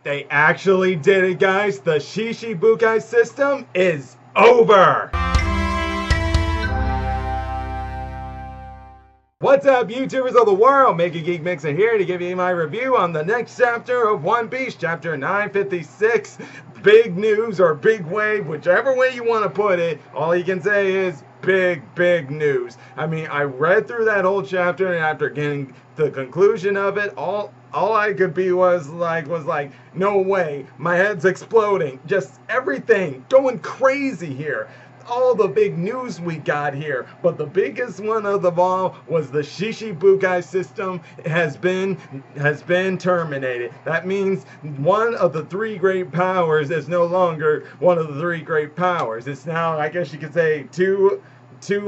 They actually did it, guys. The Shichibukai system is over. What's up, YouTubers of the world? MegaGeekMixer here to give you my review on the next chapter of One Piece, Chapter 956. Big news or big wave, whichever way you want to put it. All you can say is big news. I mean, I read through that whole chapter, and after getting the conclusion of it, all I could be was like, no way, my head's exploding. Just everything going crazy here. All the big news we got here, but the biggest one of them all was the Shichibukai system has been terminated. That means one of the three great powers is no longer one of the three great powers. It's now, I guess you could say, two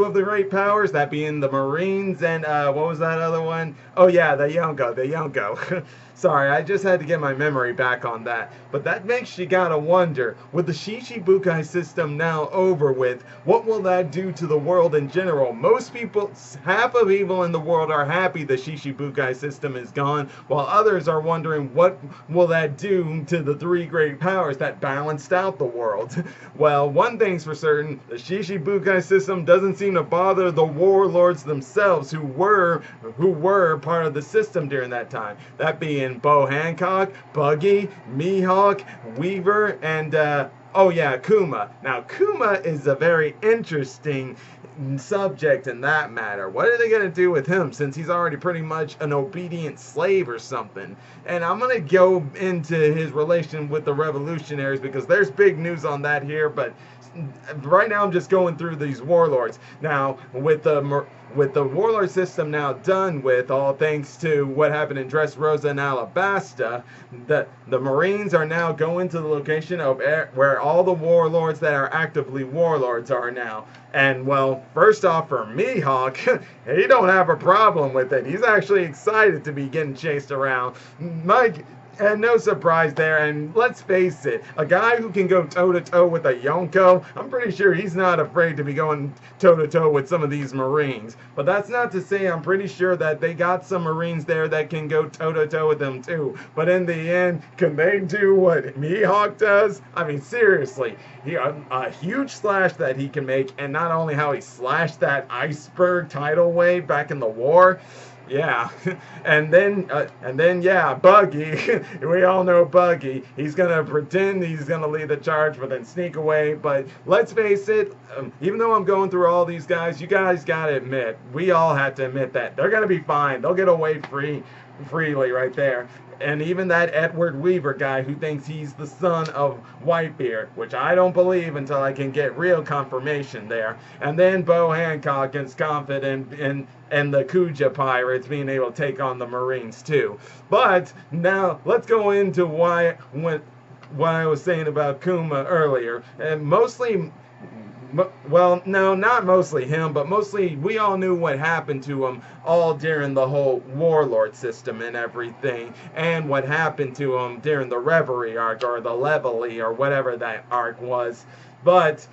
of the great powers, that being the Marines and what was that other one? Oh yeah, the Yonko. Sorry, I just had to get my memory back on that. But that makes you gotta wonder, with the Shichibukai system now over with, what will that do to the world in general? Most people, half of people in the world are happy the Shichibukai system is gone, while others are wondering what will that do to the three great powers that balanced out the world. Well, one thing's for certain, the Shichibukai system doesn't seem to bother the warlords themselves who were part of the system during that time. That being Bo Hancock, Buggy, Mihawk, Weaver, and oh yeah, Kuma. Now Kuma is a very interesting subject in that matter. What are they going to do with him, since he's already pretty much an obedient slave or something? And I'm going to go into his relation with the revolutionaries, because there's big news on that here, but right now I'm just going through these warlords. Now, with the warlord system now done with, all thanks to what happened in Dressrosa and Alabasta, the Marines are now going to the location of where all the warlords that are actively warlords are now. And well, first off, for Mihawk, he don't have a problem with it. He's actually excited to be getting chased around. Mike, and no surprise there, and let's face it, a guy who can go toe-to-toe with a Yonko, I'm pretty sure he's not afraid to be going toe-to-toe with some of these Marines. But that's not to say I'm pretty sure that they got some Marines there that can go toe-to-toe with them too. But in the end, can they do what Mihawk does? I mean, seriously, a huge slash that he can make, and not only how he slashed that iceberg tidal wave back in the war. Yeah, and then yeah, Buggy. We all know Buggy. He's gonna pretend he's gonna lead the charge, but then sneak away. But let's face it, even though I'm going through all these guys, you guys gotta admit, we all have to admit that they're gonna be fine. They'll get away freely right there. And even that Edward Weaver guy who thinks he's the son of Whitebeard, which I don't believe until I can get real confirmation there. And then Bo Hancock is confident in the Kuja pirates being able to take on the Marines too. But now let's go into what I was saying about Kuma earlier. And mostly, well, no, not mostly him, but mostly we all knew what happened to him all during the whole warlord system and everything, and what happened to him during the Reverie arc, or the Reverie, or whatever that arc was. But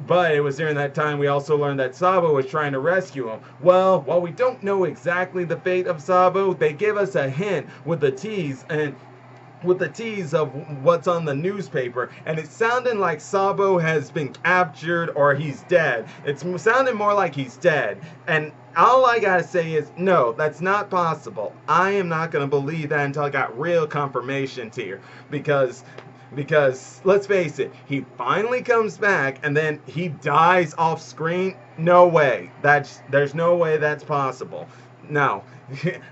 it was during that time we also learned that Sabo was trying to rescue him. Well, while we don't know exactly the fate of Sabo, they give us a hint with the tease of what's on the newspaper, and it's sounding like Sabo has been captured or he's dead. It's sounding more like he's dead, and all I gotta say is, no, that's not possible. I am not gonna believe that until I got real confirmation here, because let's face it, he finally comes back and then he dies off screen. No way. There's no way that's possible. No.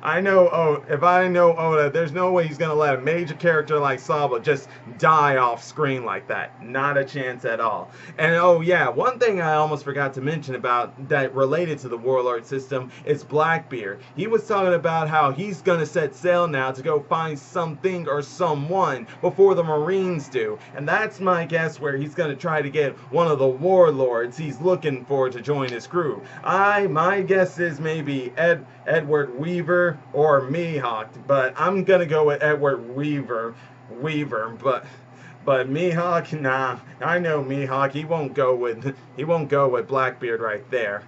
I know, if I know Oda, there's no way he's going to let a major character like Sabo just die off screen like that. Not a chance at all. And oh yeah, one thing I almost forgot to mention about that related to the warlord system is Blackbeard. He was talking about how he's going to set sail now to go find something or someone before the Marines do. And that's my guess, where he's going to try to get one of the warlords he's looking for to join his crew. My guess is maybe Edward Weaver or Mihawk, but I'm gonna go with Edward Weaver, but Mihawk, nah, I know Mihawk, he won't go with Blackbeard right there.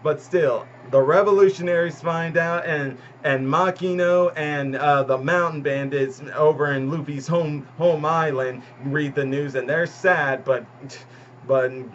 but still, the revolutionaries find out, and Makino and the mountain bandits over in Luffy's home island read the news, and they're sad, but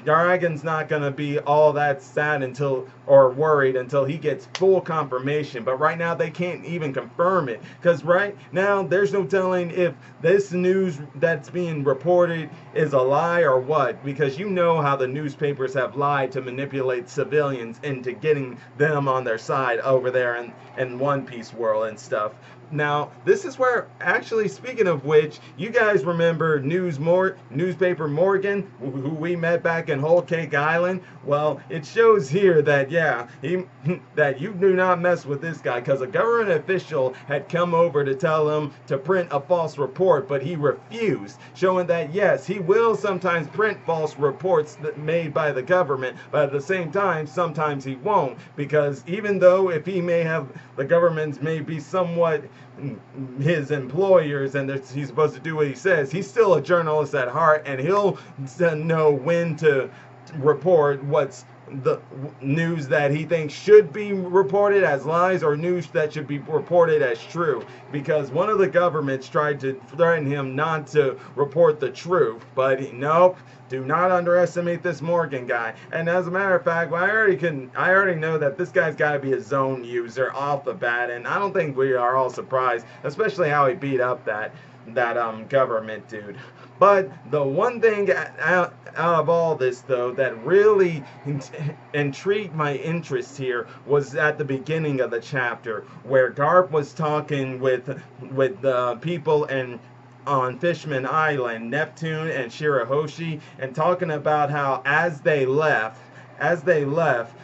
Dragon's not going to be all that sad until, or worried until he gets full confirmation. But right now they can't even confirm it, because right now there's no telling if this news that's being reported is a lie or what, because you know how the newspapers have lied to manipulate civilians into getting them on their side over there in One Piece world and stuff. Now, this is where, actually, speaking of which, you guys remember Newspaper Morgan, who we met back in Whole Cake Island? Well, it shows here that, yeah, that you do not mess with this guy, because a government official had come over to tell him to print a false report, but he refused, showing that, yes, he will sometimes print false reports made by the government, but at the same time, sometimes he won't, because even though if he may have, the governments may be somewhat his employers and he's supposed to do what he says, he's still a journalist at heart, and he'll know when to report what's the news that he thinks should be reported as lies or news that should be reported as true, because one of the governments tried to threaten him not to report the truth, but nope, do not underestimate this Morgan guy. And as a matter of fact, well, I already know that this guy's got to be a zone user off the bat, and I don't think we are all surprised, especially how he beat up that government dude. But the one thing out of all this, though, that really intrigued my interest here was at the beginning of the chapter, where Garp was talking with the people on Fishman Island, Neptune and Shirahoshi, and talking about how as they left,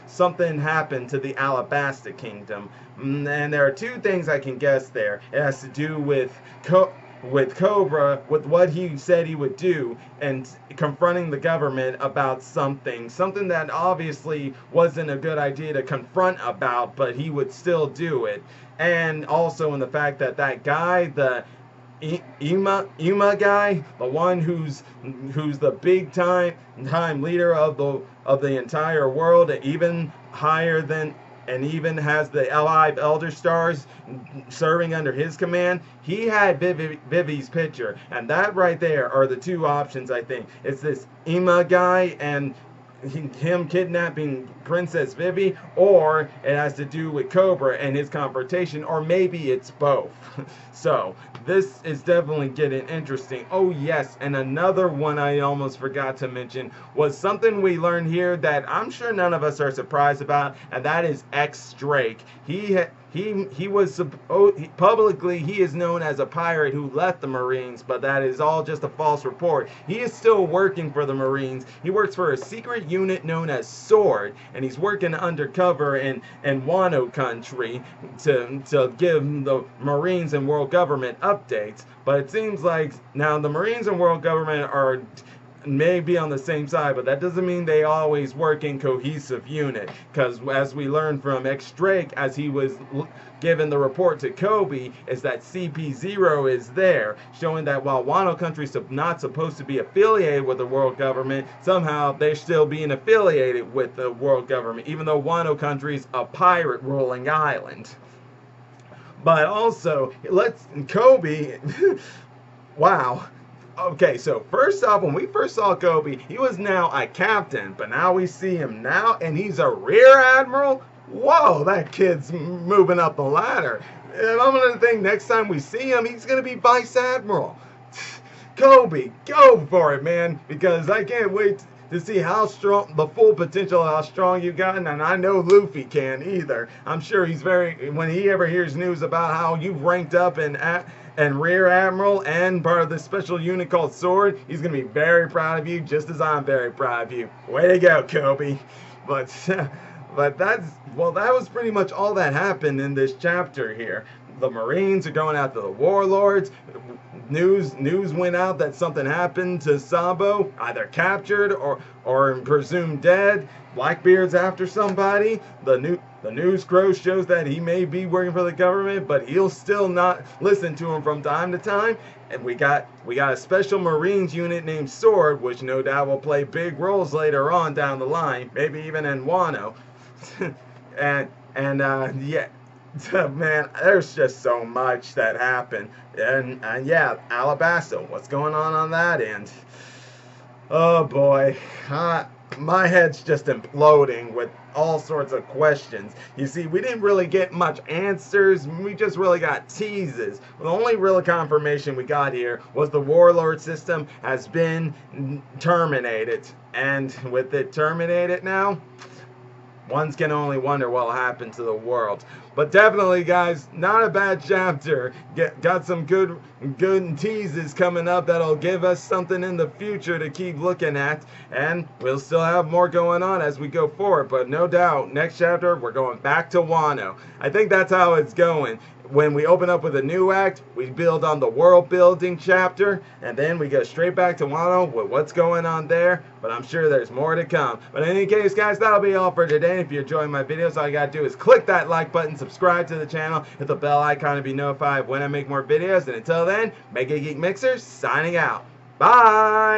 something happened to the Alabasta Kingdom. And there are two things I can guess there. It has to do with Cobra, with what he said he would do, and confronting the government about something that obviously wasn't a good idea to confront about, but he would still do it. And also in the fact that that guy, the Ima guy, the one who's the big time leader of the entire world, even higher than, and even has the Allied Elder Stars serving under his command, he had Vivi's picture. And that right there are the two options, I think. It's this Ima guy and him kidnapping Princess Vivi, or it has to do with Cobra and his confrontation, or maybe it's both. So this is definitely getting interesting. Oh yes, and another one I almost forgot to mention was something we learned here that I'm sure none of us are surprised about, and that is X Drake. He was publicly, he is known as a pirate who left the Marines, but that is all just a false report. He is still working for the Marines. He works for a secret unit known as Sword, and he's working undercover in Wano country to give the Marines and world government updates. But it seems like now the Marines and world government are may be on the same side, but that doesn't mean they always work in cohesive unit, because as we learned from X Drake as he was given the report to Kobe, is that CP0 is there, showing that while Wano country is not supposed to be affiliated with the world government, somehow they're still being affiliated with the world government, even though Wano country is a pirate ruling island. But also, Kobe, wow. Okay, so first off, when we first saw Kobe, he was now a captain, but now we see him now, and he's a rear admiral? Whoa, that kid's moving up the ladder. And I'm going to think next time we see him, he's going to be vice admiral. Kobe, go for it, man, because I can't wait to see how strong, the full potential of how strong you got, and I know Luffy can either. I'm sure he's when he ever hears news about how you've ranked up and Rear Admiral and part of this special unit called Sword, he's going to be very proud of you, just as I'm very proud of you. Way to go, Kobe. But that was pretty much all that happened in this chapter here. The Marines are going after the warlords. News went out that something happened to Sabo, either captured or presumed dead. Blackbeard's after somebody. The news crow shows that he may be working for the government, but he'll still not listen to him from time to time. And we got a special Marines unit named Sword, which no doubt will play big roles later on down the line, maybe even in Wano. Yeah, man, there's just so much that happened. And yeah, Alabasta, what's going on that end? Oh boy, my head's just imploding with all sorts of questions. You see, we didn't really get much answers, we just really got teases. The only real confirmation we got here was the Warlord system has been terminated. And with it terminated now, one can only wonder what'll happen to the world. But definitely, guys, not a bad chapter. Got some good teases coming up that'll give us something in the future to keep looking at. And we'll still have more going on as we go forward. But no doubt, next chapter, we're going back to Wano. I think that's how it's going. When we open up with a new act, we build on the world building chapter, and then we go straight back to Wano with what's going on there, but I'm sure there's more to come. But in any case, guys, that'll be all for today. If you're enjoying my videos, all you gotta do is click that like button, subscribe to the channel, hit the bell icon to be notified when I make more videos, and until then, MegaGeekMixer signing out. Bye!